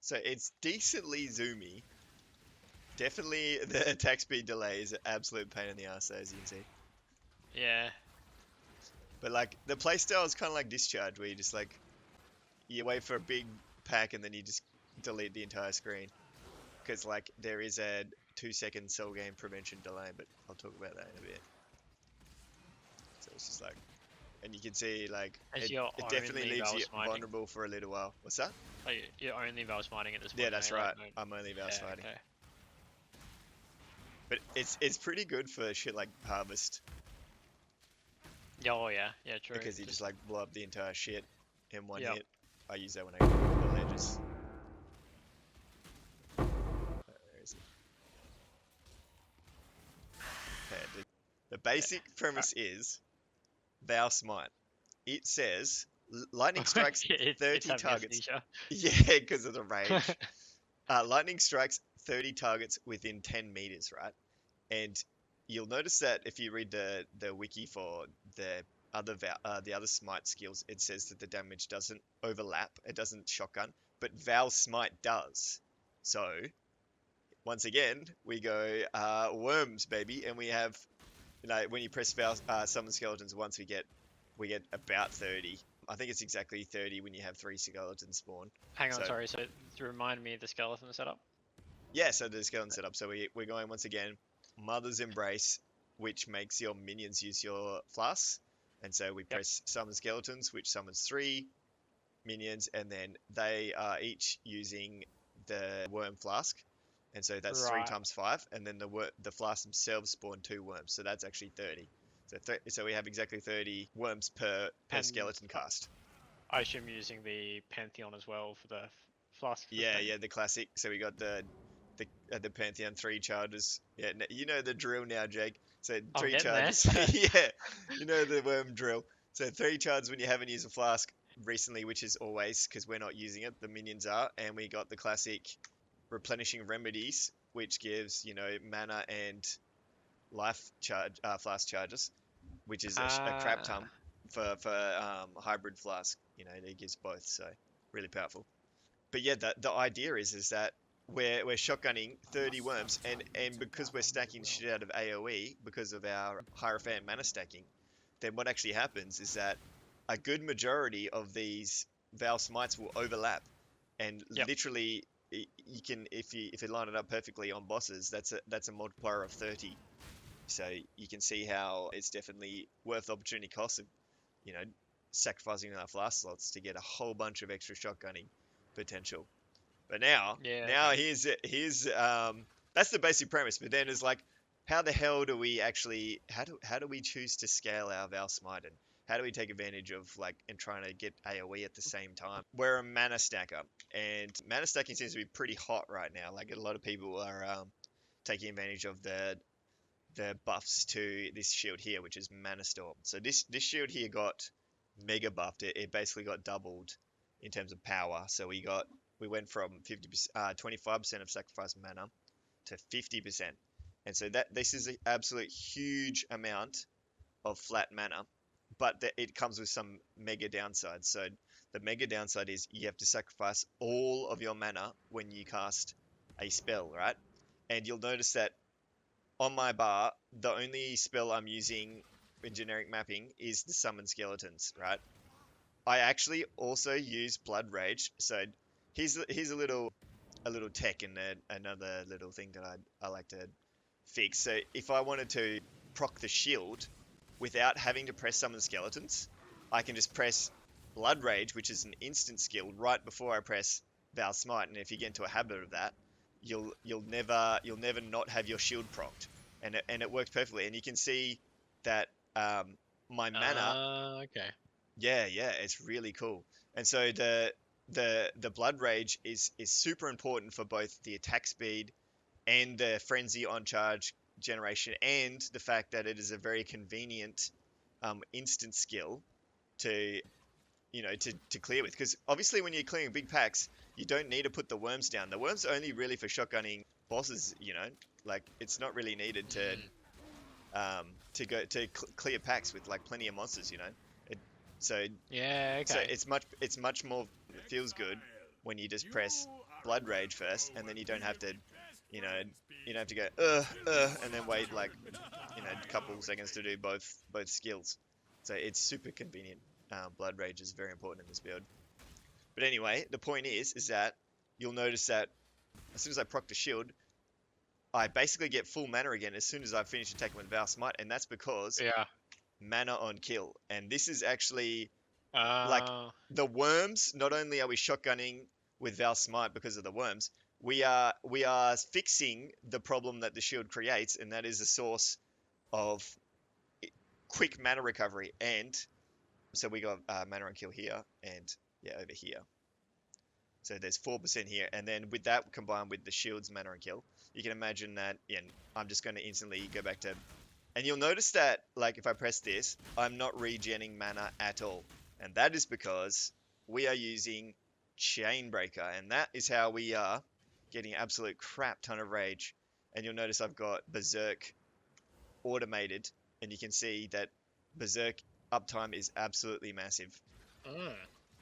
So it's decently zoomy. Definitely the attack speed delay is an absolute pain in the ass, as you can see. Yeah. But like the playstyle is kind of like Discharge, where you just like you wait for a big pack and then you just delete the entire screen, because like there is a 2-second cell game prevention delay, but I'll talk about that in a bit. So it's just like, and you can see like it definitely leaves you vulnerable for a little while. What's that? Oh, you're only Vaal smiting at this point. Yeah, that's right. I'm only Vaal smiting. Okay. But it's pretty good for shit like Harvest. Yeah, oh yeah, true. Because you just like blow up the entire shit in one hit. I use that when I go to the ledges. Where is it? Okay, the basic premise is Vaal Smite. It says lightning strikes 30 targets. Yeah, because of the range. Lightning strikes 30 targets within 10 meters, right? And you'll notice that if you read the wiki for the other Smite skills, it says that the damage doesn't overlap, it doesn't shotgun, but Vaal Smite does. So once again, we go worms, baby, and we have, you know, when you press Vaal summon skeletons once, we get about 30. I think it's exactly 30 when you have 3 skeletons spawn. Hang on, sorry. So to remind me of the skeleton setup. Yeah, so the skeleton setup. So we're going once again, Mother's Embrace, which makes your minions use your flasks. And so we press summon skeletons, which summons 3 minions, and then they are each using the worm flask. And so that's 3 times 5, and then the flasks themselves spawn 2 worms. So that's actually 30. So we have exactly 30 worms per skeleton cast. I assume using the Pantheon as well for the flask. Yeah, the classic. So we got the Pantheon 3 charges. Yeah, you know the drill now, Jake. So 3 charges. Yeah, you know the worm drill. So 3 charges when you haven't used a flask recently, which is always, because we're not using it. The minions are, and we got the classic replenishing remedies, which gives, you know, mana and life charge flask charges, which is a crap ton for hybrid flask. You know, it gives both, so really powerful. But yeah, the idea is that we're shotgunning 30 worms, and because we're stacking shit out of AoE because of our Hierophant mana stacking, then what actually happens is that a good majority of these Vaal Smites will overlap, and literally you can, if you line it up perfectly on bosses, that's a multiplier of 30. So you can see how it's definitely worth the opportunity cost of, you know, sacrificing our flask slots to get a whole bunch of extra shotgunning potential. But now here's that's the basic premise. But then it's like, how the hell do we actually, how do we choose to scale our Vaal Smite, and how do we take advantage of like and trying to get AoE at the same time? We're a mana stacker, and mana stacking seems to be pretty hot right now. Like a lot of people are taking advantage of the buffs to this shield here, which is Mana Storm. So this shield here got mega buffed. It basically got doubled in terms of power. So we went from 25% of sacrifice mana to 50%. And so this is an absolute huge amount of flat mana, but it comes with some mega downsides. So the mega downside is you have to sacrifice all of your mana when you cast a spell, right? And you'll notice that on my bar, the only spell I'm using in generic mapping is the summon skeletons, right? I actually also use Blood Rage. So here's a little tech and another little thing that I like to fix. So if I wanted to proc the shield without having to press summon skeletons, I can just press Blood Rage, which is an instant skill, right before I press Vaal Smite. And if you get into a habit of that, you'll never not have your shield procced, and it works perfectly. And you can see that my mana. Okay. Yeah, it's really cool. And so the Blood Rage is super important for both the attack speed and the frenzy on charge generation, and the fact that it is a very convenient instant skill to, you know, to clear with. Because obviously when you're clearing big packs, you don't need to put the worms down. The worms are only really for shotgunning bosses, you know, like it's not really needed to clear packs with like plenty of monsters, you know. So it's much more, it feels good when you just press Blood Rage first, and then you don't have to, you know, you don't have to go and then wait like, a couple seconds to do both skills. So it's super convenient. Blood Rage is very important in this build. But anyway, the point is that you'll notice that as soon as I proc the shield, I basically get full mana again as soon as I finish attacking with Vaal Smite, and that's because mana on kill. And this is actually like the worms. Not only are we shotgunning with Vaal Smite because of the worms, we are fixing the problem that the shield creates, and that is a source of quick mana recovery. And so we got mana on kill here, and over here. So there's 4% here, and then with that combined with the shield's mana and kill, you can imagine that, I'm just going to instantly go back to... And you'll notice that, like, if I press this, I'm not regenning mana at all. And that is because we are using Chainbreaker, and that is how we are getting an absolute crap ton of rage. And you'll notice I've got Berserk automated, and you can see that Berserk uptime is absolutely massive.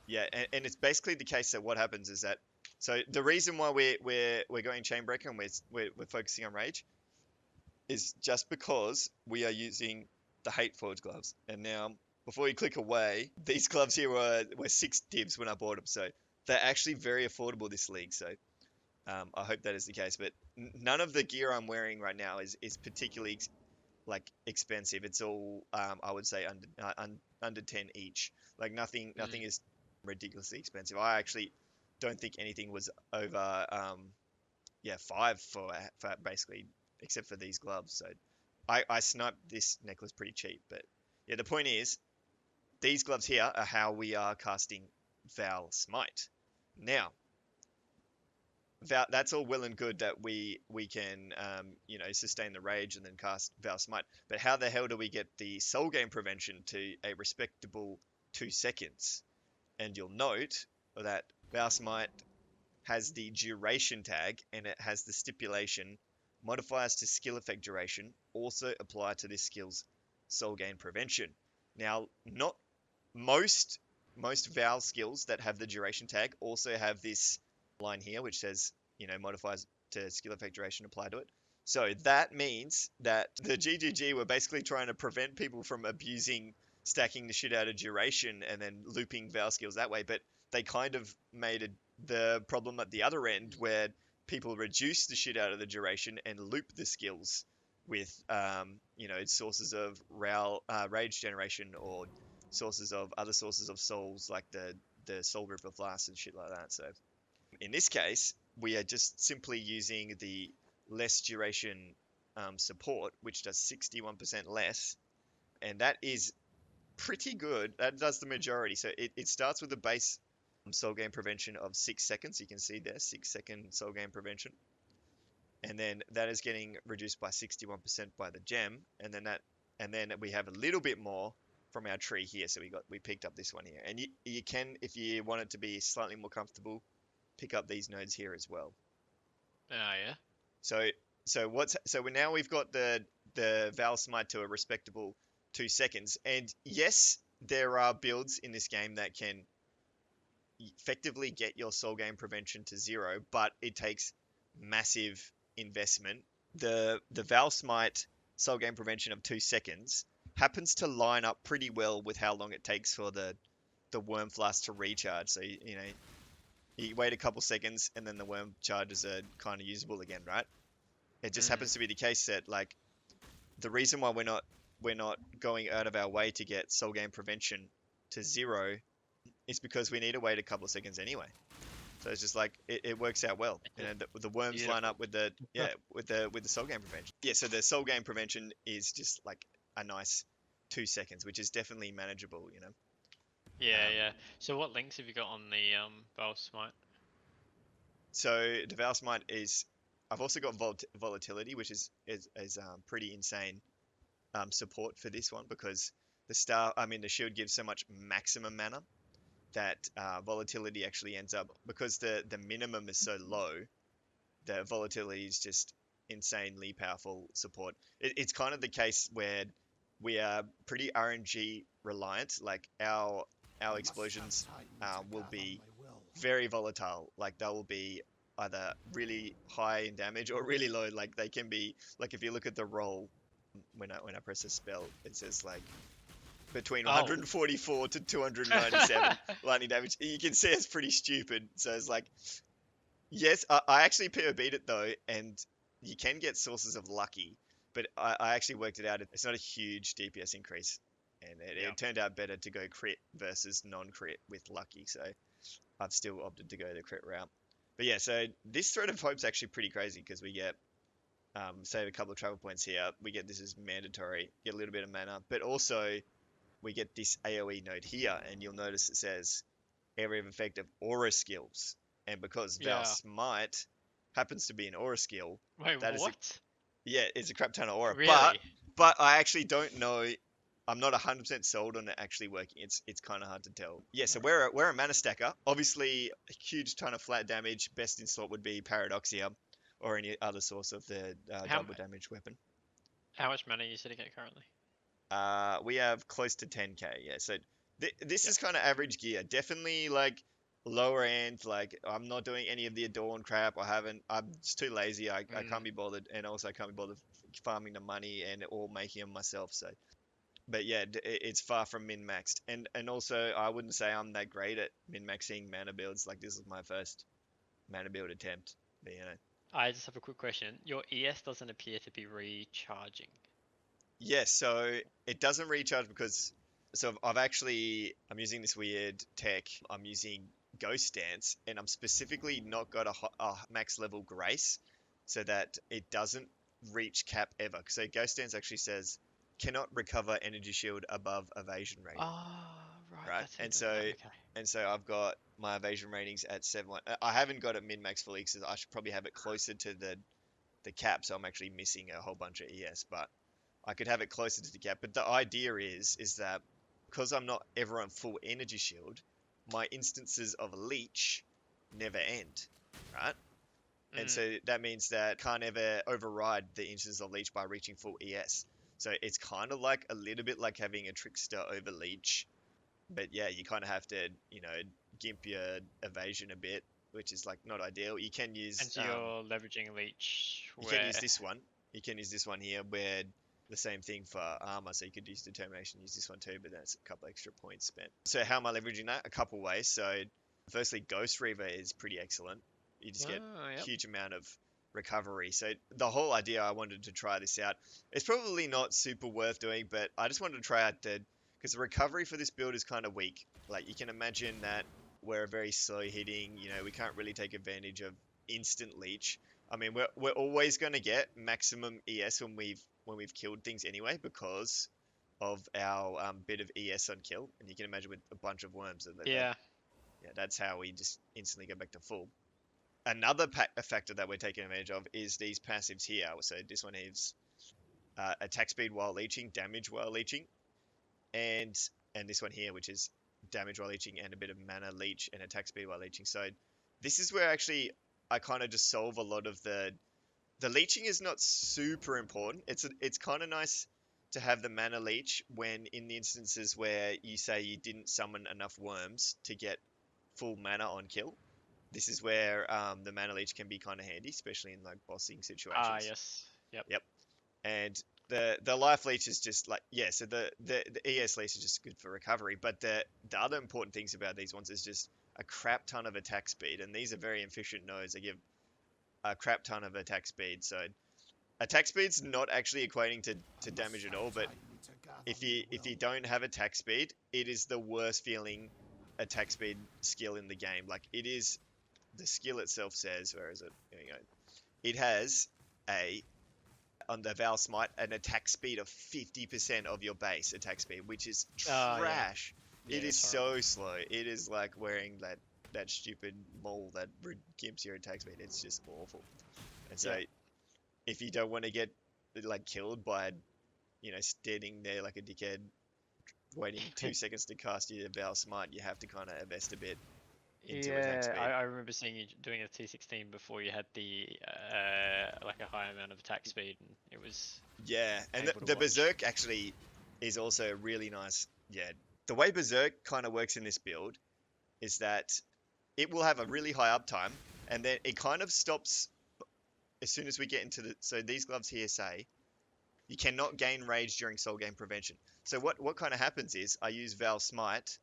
Yeah, and it's basically the case that what happens is that, so the reason why we're going Chainbreaker and we're focusing on rage is just because we are using the Hate Forge gloves. And now, before you click away, these gloves here were 6 divs when I bought them, so they're actually very affordable this league. So I hope that is the case. But none of the gear I'm wearing right now is particularly expensive. It's all I would say under 10 each. Like nothing is ridiculously expensive. I actually don't think anything was over 5 for basically, except for these gloves. So I sniped this necklace pretty cheap. But yeah, the point is these gloves here are how we are casting Vaal Smite. Now that's all well and good that we can sustain the rage and then cast Vaal Smite, but how the hell do we get the soul gain prevention to a respectable 2 seconds? And you'll note that Vaal Smite has the duration tag, and it has the stipulation modifiers to skill effect duration also apply to this skill's soul gain prevention. Now, not most Vaal skills that have the duration tag also have this line here which says modifiers to skill effect duration apply to it. So that means that the GGG were basically trying to prevent people from abusing stacking the shit out of duration and then looping Vaal skills that way, but they kind of made the problem at the other end where people reduce the shit out of the duration and loop the skills with sources of rage generation or other sources of souls like the soul grip of Last and shit like that. So in this case, we are just simply using the less duration support, which does 61% less, and that is pretty good. That does the majority. So it starts with a base soul gain prevention of 6 seconds. You can see there, 6-second soul gain prevention. And then that is getting reduced by 61% by the gem. And then we have a little bit more from our tree here. So we picked up this one here. And you can, if you want it to be slightly more comfortable, pick up these nodes here as well. Yeah. So now we've got the Vaal Smite to a respectable 2 seconds. And yes, there are builds in this game that can effectively get your soul gain prevention to 0, but it takes massive investment. The Vaal Smite soul gain prevention of 2 seconds happens to line up pretty well with how long it takes for the Wormblast to recharge. So you wait a couple seconds and then the worm charges are kind of usable again, right? It just happens to be the case that like the reason why we're not going out of our way to get soul gain prevention to 0 is because we need to wait a couple of seconds anyway. So it's just like it works out well. The worms line up with the soul gain prevention. Yeah, so the soul gain prevention is just like a nice 2 seconds, which is definitely manageable, Yeah. So what links have you got on the Vaal Smite? So the Vaal Smite is, I've also got volatility, which is pretty insane support for this one, because the shield gives so much maximum mana that volatility actually ends up, because the minimum is so low, the volatility is just insanely powerful support. It's kind of the case where we are pretty RNG reliant. Like our explosions will be very volatile. Like they will be either really high in damage or really low. Like they can be like if you look at the roll when I press a spell, it says like between 144 to 297 lightning damage. You can see it's pretty stupid. So it's like, yes, I actually POB'd it though, and you can get sources of lucky, but I actually worked it out. It's not a huge DPS increase, and it turned out better to go crit versus non-crit with lucky. So I've still opted to go the crit route. But yeah, so this Thread of Hope's actually pretty crazy because we get, save a couple of travel points here. We get this as mandatory, get a little bit of mana, but also we get this AoE node here, and you'll notice it says area of effect of aura skills. And because Vaal Smite happens to be an aura skill, Wait, that what? It's a crap ton of aura. Really? But I actually don't know. I'm not 100% sold on it actually working. It's kind of hard to tell. Yeah, so we're a mana stacker. Obviously, a huge ton of flat damage. Best in slot would be Paradoxia or any other source of the double damage weapon. How much mana are you sitting at currently? We have close to 10k. Yeah, so this is kind of average gear. Definitely like lower end. Like I'm not doing any of the Adorn crap. I'm just too lazy. I can't be bothered, and also I can't be bothered farming the money and or making them myself. So. But yeah, it's far from min-maxed. And also, I wouldn't say I'm that great at min-maxing mana builds. Like, this is my first mana build attempt. But, you know. I just have a quick question. Your ES doesn't appear to be recharging. Yeah, so it doesn't recharge because... So I'm using this weird tech. I'm using Ghost Dance, and I'm specifically not got a max level Grace so that it doesn't reach cap ever. So Ghost Dance actually says... cannot recover energy shield above evasion rating. Oh, right. And so I've got my evasion ratings at 7. I haven't got it min-max fully because I should probably have it closer to the cap, so I'm actually missing a whole bunch of ES, but I could have it closer to the cap. But the idea is that because I'm not ever on full energy shield, my instances of leech never end, right? And so that means that I can't ever override the instances of leech by reaching full ES. So it's kind of like a little bit like having a trickster over leech, but yeah, you kind of have to, gimp your evasion a bit, which is like not ideal. You can use. And so you're leveraging leech. You can use this one. You can use this one here, where the same thing for armor. So you could use determination, use this one too, but that's a couple extra points spent. So how am I leveraging that? A couple ways. So firstly, Ghost Reaver is pretty excellent. You just get a huge amount of recovery. So the whole idea, I wanted to try this out. It's probably not super worth doing, but I just wanted to try out because the recovery for this build is kind of weak. Like you can imagine that we're very slow hitting, we can't really take advantage of instant leech. I mean, we're always going to get maximum ES when we've killed things anyway because of our bit of ES on kill, and you can imagine with a bunch of worms that's how we just instantly go back to full. Another factor that we're taking advantage of is these passives here. So this one is attack speed while leeching, damage while leeching, and this one here, which is damage while leeching and a bit of mana leech and attack speed while leeching. So this is where actually I kind of just solve a lot of the leeching is not super important. It's kind of nice to have the mana leech when in the instances where you say you didn't summon enough worms to get full mana on kill. This is where the mana leech can be kind of handy, especially in like bossing situations. Yes. Yep. And the life leech is just like, so the ES leech is just good for recovery. But the other important things about these ones is just a crap ton of attack speed. And these are very efficient nodes. They give a crap ton of attack speed. So attack speed's not actually equating to damage at all. But if you don't have attack speed, it is the worst feeling attack speed skill in the game. Like it is. The skill itself says, where is it? Here we go. It has on the Vaal Smite, an attack speed of 50% of your base attack speed, which is trash. It is so slow. It is like wearing that stupid maul that gimps your attack speed. It's just awful. And so, if you don't want to get like killed by, standing there like a dickhead, waiting 2 seconds to cast your Vaal Smite, you have to kind of invest a bit. I remember seeing you doing a T16 before you had the like a high amount of attack speed, and it was and the Berserk actually is also really nice. The way Berserk kind of works in this build is that it will have a really high uptime, and then it kind of stops as soon as we get into the. So these gloves here say you cannot gain rage during soul game prevention. So what kind of happens is I use Vaal Smite,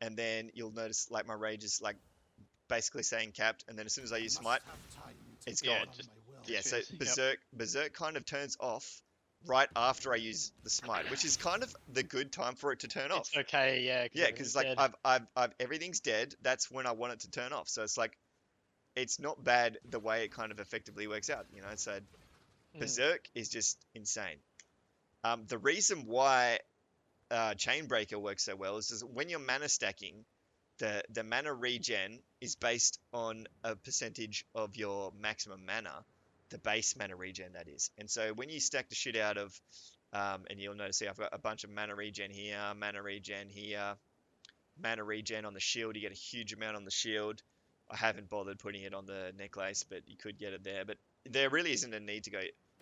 and then you'll notice like my rage is like basically saying capped, and then as soon as I use Smite, it's gone. Yeah, so Berserk kind of turns off right after I use the Smite, which is kind of the good time for it to turn off. It's okay, yeah. Yeah, because like dead. I've everything's dead. That's when I want it to turn off. So it's like it's not bad the way it kind of effectively works out. You know, so Berserk is just insane. The reason why Chainbreaker works so well is when you're mana stacking, the mana regen is based on a percentage of your maximum mana, the base mana regen that is. And so when you stack the shit out of, and you'll notice here I've got a bunch of mana regen here, mana regen here, mana regen on the shield. You get a huge amount on the shield. I haven't bothered putting it on the necklace, but you could get it there. But there really isn't a need to go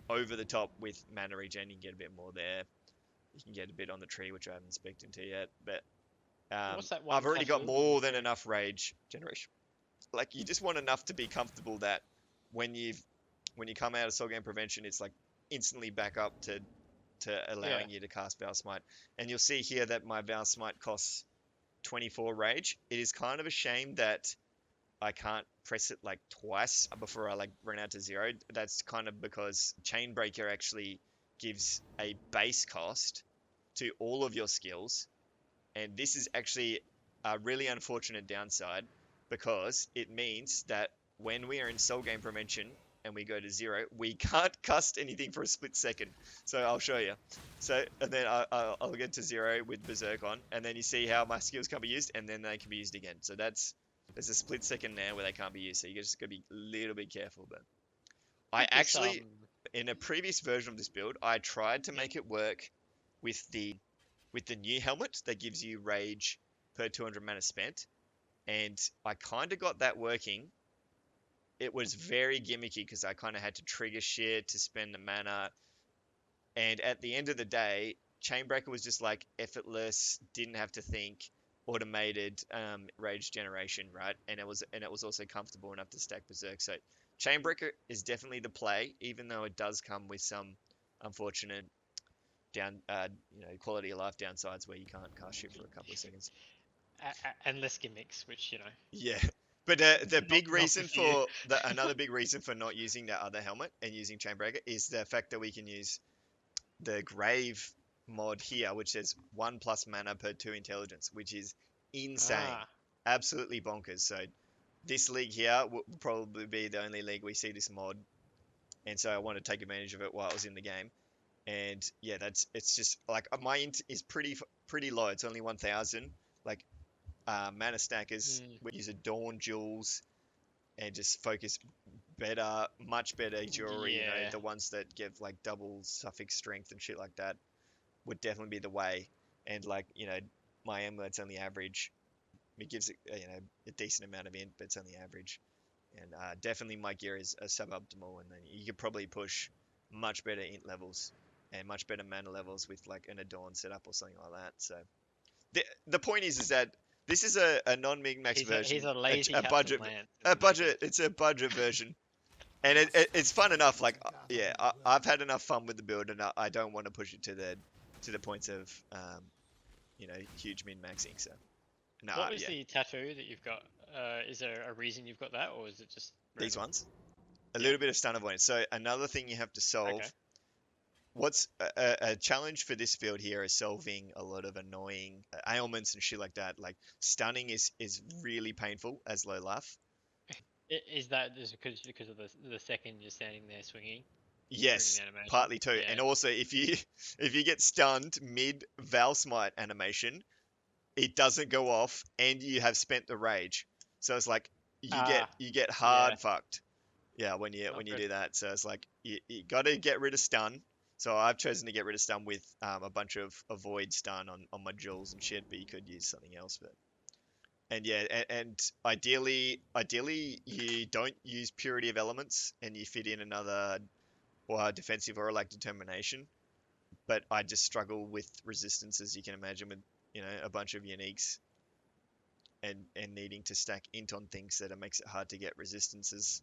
over the top with mana regen. You can get a bit more there. You can get a bit on the tree, which I haven't specced into yet. But What's that one I've already got tattoo? more than enough rage generation. Like you just want enough to be comfortable that when you come out of soul game prevention, it's like instantly back up to allowing you to cast Vaal Smite. And you'll see here that my Vaal Smite costs 24 rage. It is kind of a shame that I can't press it like twice before I like run out to 0. That's kind of because Chainbreaker actually gives a base cost to all of your skills, and this is actually a really unfortunate downside because it means that when we are in soul game prevention and we go to 0, we can't cast anything for a split second. So I'll show you. So and then I'll get to 0 with Berserk on, and then you see how my skills can be used, and then they can be used again. So there's a split second there where they can't be used. So you just gotta be a little bit careful. But I actually, in a previous version of this build, I tried to make it work with the new helmet that gives you rage per 200 mana spent, and I kind of got that working. It was very gimmicky because I kind of had to trigger shit to spend the mana, and at the end of the day, Chainbreaker was just like effortless, didn't have to think, automated rage generation, right? And it was also comfortable enough to stack Berserk. So Chainbreaker is definitely the play, even though it does come with some unfortunate quality of life downsides where you can't cast shit for a couple of seconds. And less gimmicks, which Yeah, but the big reason for another big reason for not using that other helmet and using Chainbreaker is the fact that we can use the Grave mod here, which says 1+ mana per 2 intelligence, which is insane, absolutely bonkers. So this league here will probably be the only league we see this mod, and so I want to take advantage of it while I was in the game. And yeah, it's just like my int is pretty low. It's only 1,000. Like mana stackers, we use Adorn jewels and just focus better, much better jewelry. You know, the ones that give like double suffix strength and shit like that would definitely be the way. And like my amulet's only average. It gives it a decent amount of int, but it's only average. And definitely my gear is suboptimal, and then you could probably push much better int levels and much better mana levels with like an Adorn setup or something like that. So the point is that this is a non-min-max version. He's a lazy budget. It's a budget version, and it's fun enough. Like I've had enough fun with the build, and I don't want to push it to the points of huge min-maxing. So what was the tattoo that you've got? Is there a reason you've got that, or is it just random? These ones? A little bit of stun avoidance. So another thing you have to solve. Okay. What's a challenge for this field here is solving a lot of annoying ailments and shit like that. Like stunning is really painful as low life. Is that just because of the second you're standing there swinging? Yes, partly too. Yeah. And also if you get stunned mid Vaal Smite animation, it doesn't go off and you have spent the rage. So it's like you get hard fucked. Yeah, when you do that. So it's like you got to get rid of stun. So I've chosen to get rid of stun with a bunch of avoid stun on my jewels and shit, but you could use something else. And ideally you don't use purity of elements and you fit in another defensive or like determination. But I just struggle with resistance, as you can imagine, with a bunch of uniques. and needing to stack int on things that it makes it hard to get resistances.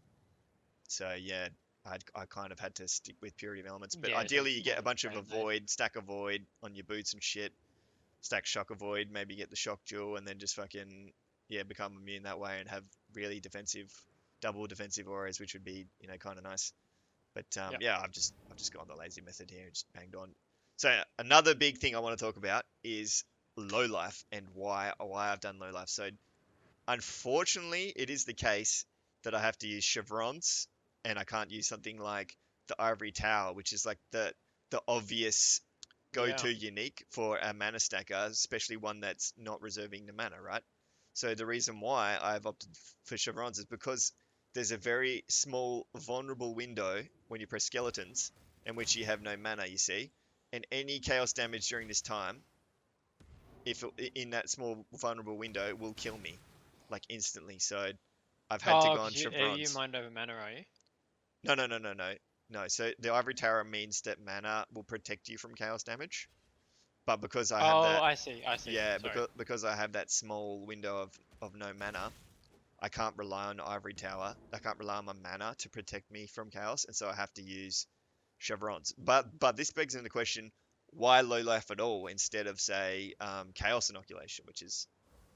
So yeah, I kind of had to stick with purity of elements. But Yeah, so ideally, you get a bunch of same, avoid, stack avoid on your boots and shit. Stack shock avoid, maybe get the shock jewel, and then just fucking become immune that way and have really defensive, double defensive auras, which would be kind of nice. But yeah, I've just gone the lazy method here, just banged on. So another big thing I want to talk about is low life and why I've done low life. So unfortunately, it is the case that I have to use chevrons, and I can't use something like the ivory tower, which is like the obvious yeah. go-to unique for a mana stacker, especially one that's not reserving the mana, right? So the reason why I've opted for chevrons is because there's a very small vulnerable window when you press skeletons in which you have no mana, you see, and any chaos damage during this time, if in that small vulnerable window, will kill me like instantly. So I've had to Oh, go on because you chevrons. mind over mana, are you? No, no, no, no, no, no. So the ivory tower means that mana will protect you from chaos damage, but because I have Oh, that, I see. yeah, Sorry. because I have that small window of no mana, I can't rely on ivory tower. I can't rely on my mana to protect me from chaos, and so I have to use chevrons. But this begs into the question: why low life at all instead of say chaos inoculation, which is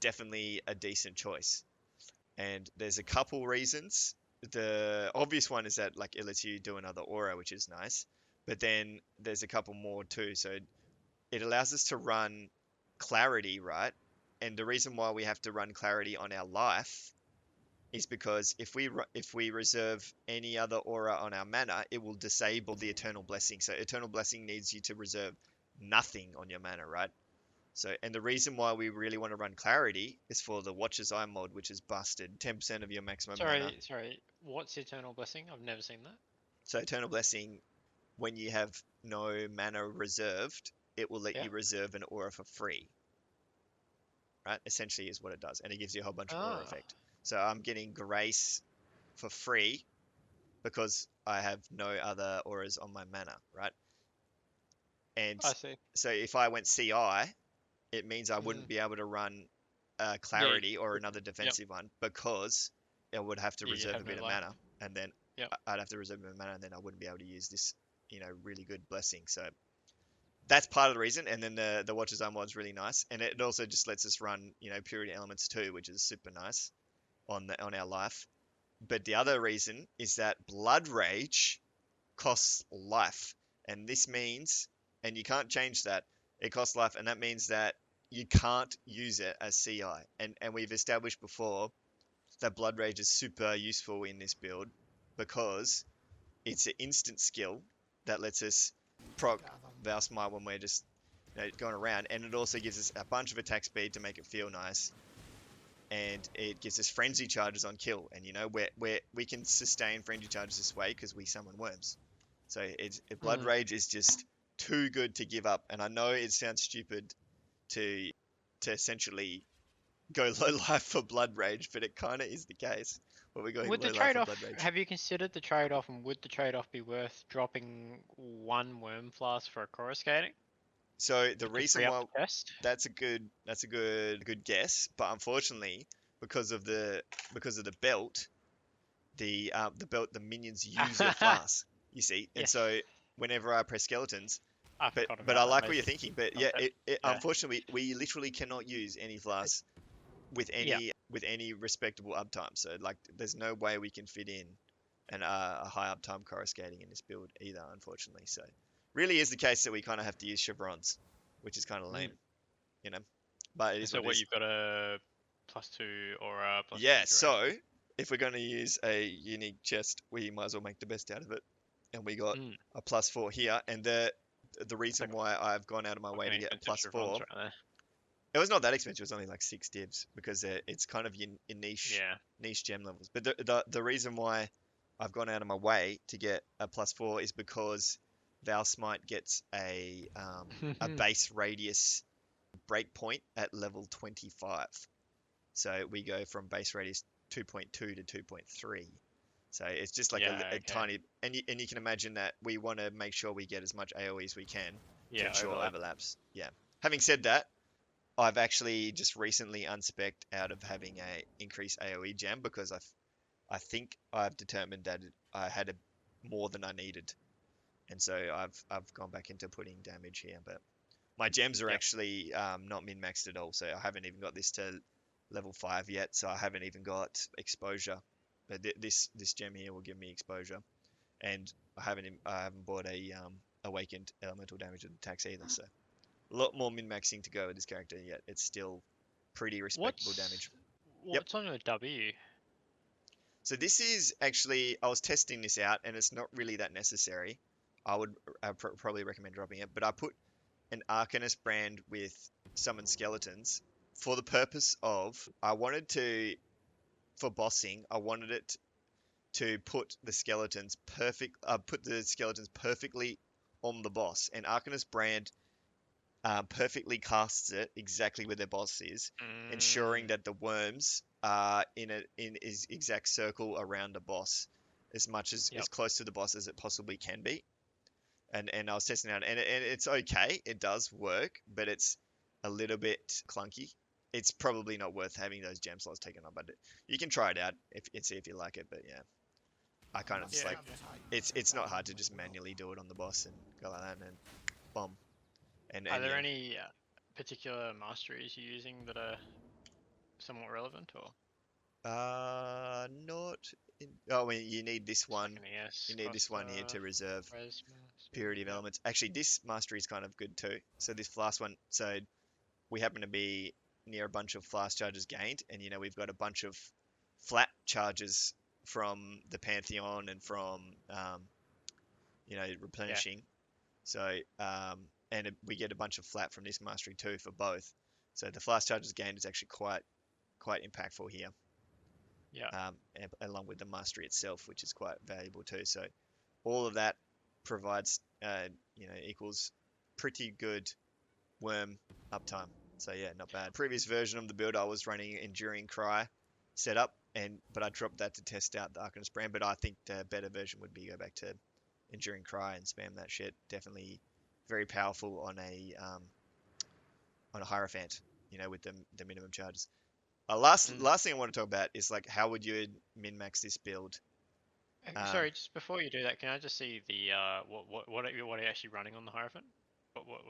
definitely a decent choice. And there's a couple reasons. The obvious one is that like it lets you do another aura, which is nice. But then there's a couple more too. So it allows us to run clarity, right? And the reason why we have to run clarity on our life is because if we reserve any other aura on our mana, it will disable the Eternal Blessing. So Eternal Blessing needs you to reserve nothing on your mana, right? So, and the reason why we really want to run Clarity is for the Watcher's Eye mod, which is busted 10% of your maximum mana. Sorry. What's Eternal Blessing? I've never seen that. So Eternal Blessing, when you have no mana reserved, it will let Yeah. you reserve an aura for free, right? Essentially is what it does, and it gives you a whole bunch of aura Ah, effect. So I'm getting Grace for free because I have no other auras on my mana, right? And I see. so if I went CI, it means I Mm. wouldn't be able to run Yeah. Clarity or another Yep. defensive one because I would have to You reserve a have no bit of life. mana, and then Yep. I'd have to reserve a bit of mana, and then I wouldn't be able to use this, really good blessing. So that's part of the reason. And then the Watcher's Eye mod's really nice, and it also just lets us run, Purity Elements too, which is super nice on our life. But the other reason is that Blood Rage costs life, and this means, and you can't change that. It costs life, and that means that you can't use it as CI. And we've established before that Blood Rage is super useful in this build because it's an instant skill that lets us proc Vaal Smite when we're just going around, and it also gives us a bunch of attack speed to make it feel nice, and it gives us frenzy charges on kill, and we can sustain frenzy charges this way because we summon worms. So Blood Rage is just too good to give up, and I know it sounds stupid to essentially go low life for Blood Rage, but it kind of is the case. But we're going Would the low life for trade-off, Blood Rage. have you considered the trade-off, and would the trade-off be worth dropping one Wormblast for a Corus Skating So the to free reason up why the test? that's a good guess, but unfortunately, because of the belt, the minions use your flask. You see, and Yes, so whenever I press skeletons, I but forgot but about I that like what you're basic thinking. But yeah, concept. Yeah, unfortunately we literally cannot use any flasks with yeah. any respectable uptime. So like, there's no way we can fit in a high uptime coruscating in this build either, unfortunately. So really is the case that we kind of have to use chevrons, which is kind of lame, Mm. you know. But it And is so what it what, is. you've got a +2 or a +2 Yeah. So duration. if we're going to use a unique chest, we might as well make the best out of it. And we got Mm. a +4 here, and the That's reason like why I've gone out of my way fucking to get a expensive +4. chevrons right there. It was not that expensive. It was only like 6 divs because it's kind of in Yeah. niche gem levels. But the reason why I've gone out of my way to get a +4 is because Vaal Smite gets a base radius breakpoint at level 25. So we go from base radius 2.2 to 2.3. So it's just like Yeah. a Okay. tiny, and you can imagine that we want to make sure we get as much AoE as we can to Yeah. ensure Overlap. overlaps. Yeah. Having said that, I've actually just recently unspec'd out of having a increased AoE gem because I think I've determined that I had more than I needed, and so I've gone back into putting damage here. But my gems are Yep. actually not min-maxed at all, so I haven't even got this to level 5 yet, so I haven't even got exposure. But this gem here will give me exposure, and I haven't bought a awakened elemental damage attacks either, so a lot more min-maxing to go with this character yet. It's still pretty respectable damage. Yep. What's on your W? So this is actually, I was testing this out, and it's not really that necessary. I would probably recommend dropping it, but I put an Arcanist brand with summon skeletons for the purpose of for bossing, I wanted it to put the skeletons perfectly on the boss, and Arcanist brand perfectly casts it exactly where their boss is, ensuring that the worms are in his exact circle around the boss, as much as close to the boss as it possibly can be. And I was testing it out, and it's okay. It does work, but it's a little bit clunky. It's probably not worth having those gem slots taken up, but you can try it out and see if you like it. But yeah, I kind of just like it's not hard to just manually do it on the boss and go like that and bomb. Are there yeah. any particular masteries you're using that are somewhat relevant, or? Not in. Oh, I mean, you need this one. Like You need this one here to reserve purity of elements. Actually, this mastery is kind of good too. So this last one. So we happen to be near a bunch of flask charges gained, and we've got a bunch of flat charges from the Pantheon and from replenishing. So and we get a bunch of flat from this mastery too for both. So the flask charges gained is actually quite impactful here. Yeah. Along with the mastery itself, which is quite valuable too. So all of that provides equals pretty good worm uptime. So yeah, not bad. Previous version of the build, I was running Enduring Cry setup, but I dropped that to test out the Arcanist brand. But I think the better version would be go back to Enduring Cry and spam that shit. Definitely very powerful on a Hierophant, with the minimum charges. Last thing I want to talk about is like how would you min-max this build? Sorry, just before you do that, can I just see the what are you actually running on the Hierophant? What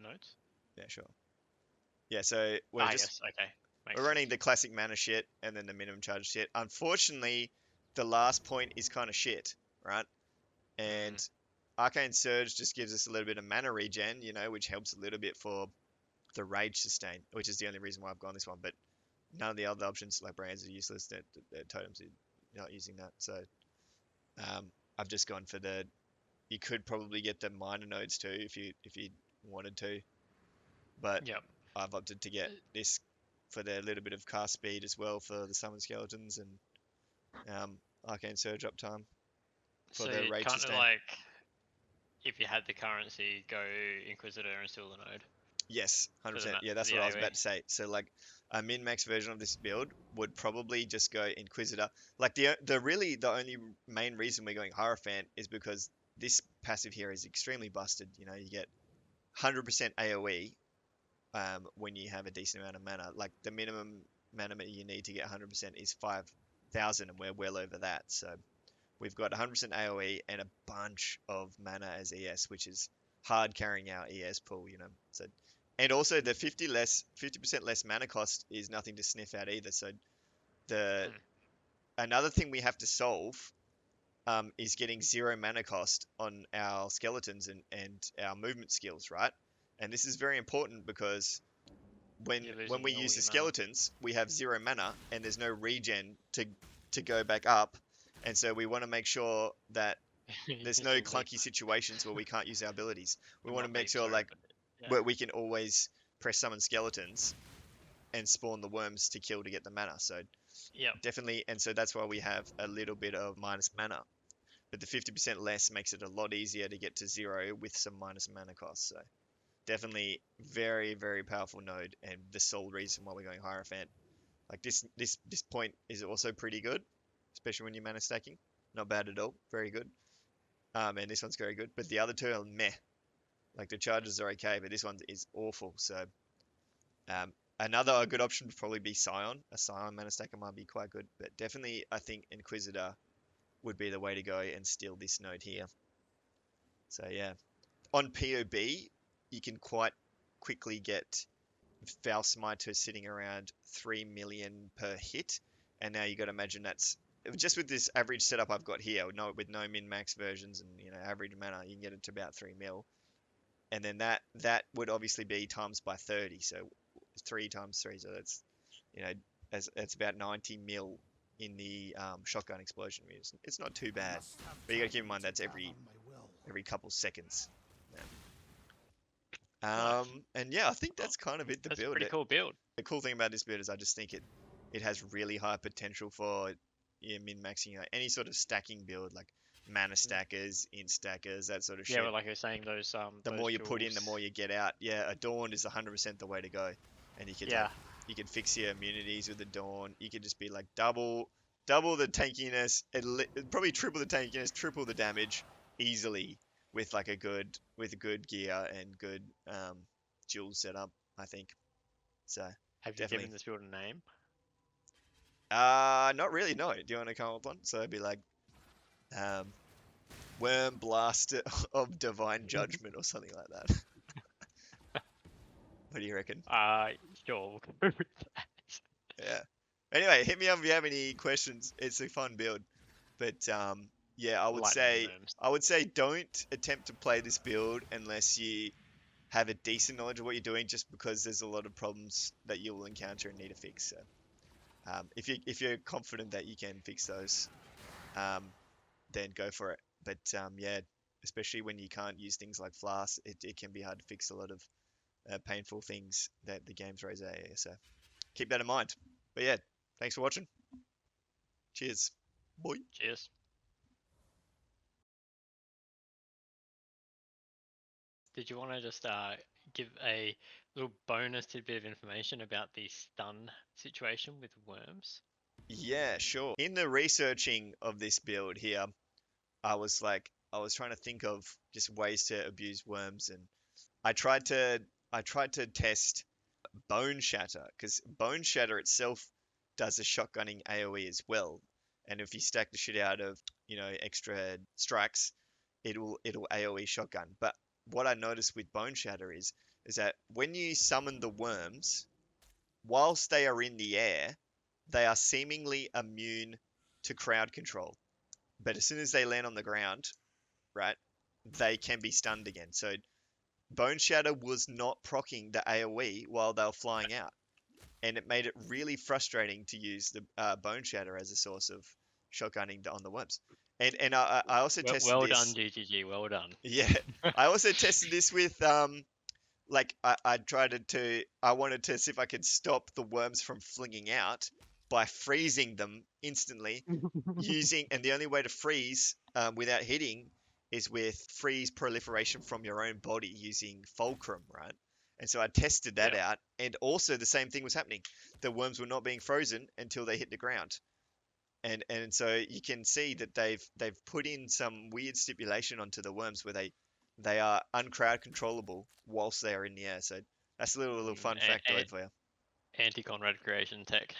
nodes? Yeah, sure. Yeah, so we're running the classic mana shit and then the minimum charge shit. Unfortunately, the last point is kind of shit, right? And Arcane Surge just gives us a little bit of mana regen, which helps a little bit for the rage sustain, which is the only reason why I've gone this one. But none of the other options like brands are useless. The totems are not using that. So I've just gone for you could probably get the minor nodes too if you wanted to, but I've opted to get this for the little bit of cast speed as well for the summon skeletons and Arcane Surge uptime for the rage sustain. Kind of like if you had the currency, go Inquisitor and steal the node. Yes, 100%. Yeah, that's what I was about to say. So like a min-max version of this build would probably just go Inquisitor. Like the only main reason we're going Hierophant is because this passive here is extremely busted. You get 100% AoE when you have a decent amount of mana. Like the minimum mana you need to get 100% is 5,000, and we're well over that. So we've got 100% AoE and a bunch of mana as ES, which is hard carrying our ES pool. So. And also the 50% less mana cost is nothing to sniff at either. So another thing we have to solve is getting 0 mana cost on our skeletons and our movement skills, right? And this is very important because when we use the skeletons, we have 0 mana and there's no regen to go back up. And so we want to make sure that there's no clunky situations where we can't use our abilities. We want to make sure where we can always press summon skeletons and spawn the worms to kill to get the mana. So definitely, and so that's why we have a little bit of minus mana. But the 50% less makes it a lot easier to get to 0 with some minus mana costs. So definitely very, very powerful node, and the sole reason why we're going Hierophant. Like this point is also pretty good, especially when you're mana stacking. Not bad at all, very good. And this one's very good, but the other two are meh. Like the charges are okay, but this one is awful. So Another good option would probably be Scion. A Scion mana stacker might be quite good, but definitely I think Inquisitor would be the way to go and steal this node here. So yeah, on POB, you can quite quickly get Vaal Smite sitting around 3 million per hit, and now you got to imagine that's just with this average setup I've got here, with no min-max versions and average mana, you can get it to about 3 mil, and then that would obviously be times by 30, so 3 times 3, so that's that's about 90 mil in the shotgun explosion. It's not too bad, but you got to keep in mind that's every couple seconds. Nice. And yeah, I think that's kind of it. That's a pretty cool build. The cool thing about this build is I just think it has really high potential for min-maxing any sort of stacking build, like mana stackers, int stackers, that sort of shit. Yeah, well, like you're saying, the more you put in, the more you get out. Yeah, a Dawn is 100% the way to go, and you could you can fix your immunities with the Dawn. You could just be like double the tankiness, probably triple the tankiness, triple the damage easily with like a good gear and good dual setup, I think. So have you given this build a name? Not really. No. Do you want to come up with one? So it'd be like Wormblast of Divine Judgment or something like that. What do you reckon? Sure. We'll go with that. Yeah. Anyway, hit me up if you have any questions. It's a fun build, but yeah, I would say don't attempt to play this build unless you have a decent knowledge of what you're doing, just because there's a lot of problems that you will encounter and need to fix. So, if you're confident that you can fix those, then go for it. But yeah, especially when you can't use things like Flask, it can be hard to fix a lot of painful things that the games raise AA. So keep that in mind. But yeah, thanks for watching. Cheers. Bye. Cheers. Did you want to just give a little bonus tidbit of information about the stun situation with worms? Yeah, sure. In the researching of this build here, I was trying to think of just ways to abuse worms, and I tried to test Bone Shatter, because Bone Shatter itself does a shotgunning AoE as well, and if you stack the shit out of extra strikes, it'll AoE shotgun. But what I noticed with Bone Shatter is that when you summon the worms, whilst they are in the air, they are seemingly immune to crowd control. But as soon as they land on the ground, right, they can be stunned again. So Bone Shatter was not proccing the AoE while they were flying out, and it made it really frustrating to use the Bone Shatter as a source of shotgunning on the worms. And I also tested well this. Well done, GGG. Well done. Yeah, I also tested this with like I wanted to see if I could stop the worms from flinging out by freezing them instantly and the only way to freeze without hitting is with freeze proliferation from your own body using Fulcrum, right? And so I tested that out, and also the same thing was happening. The worms were not being frozen until they hit the ground. And so you can see that they've put in some weird stipulation onto the worms where they are uncrowd controllable whilst they are in the air. So that's a little fun factoid for you. Anti-Conrad creation tech.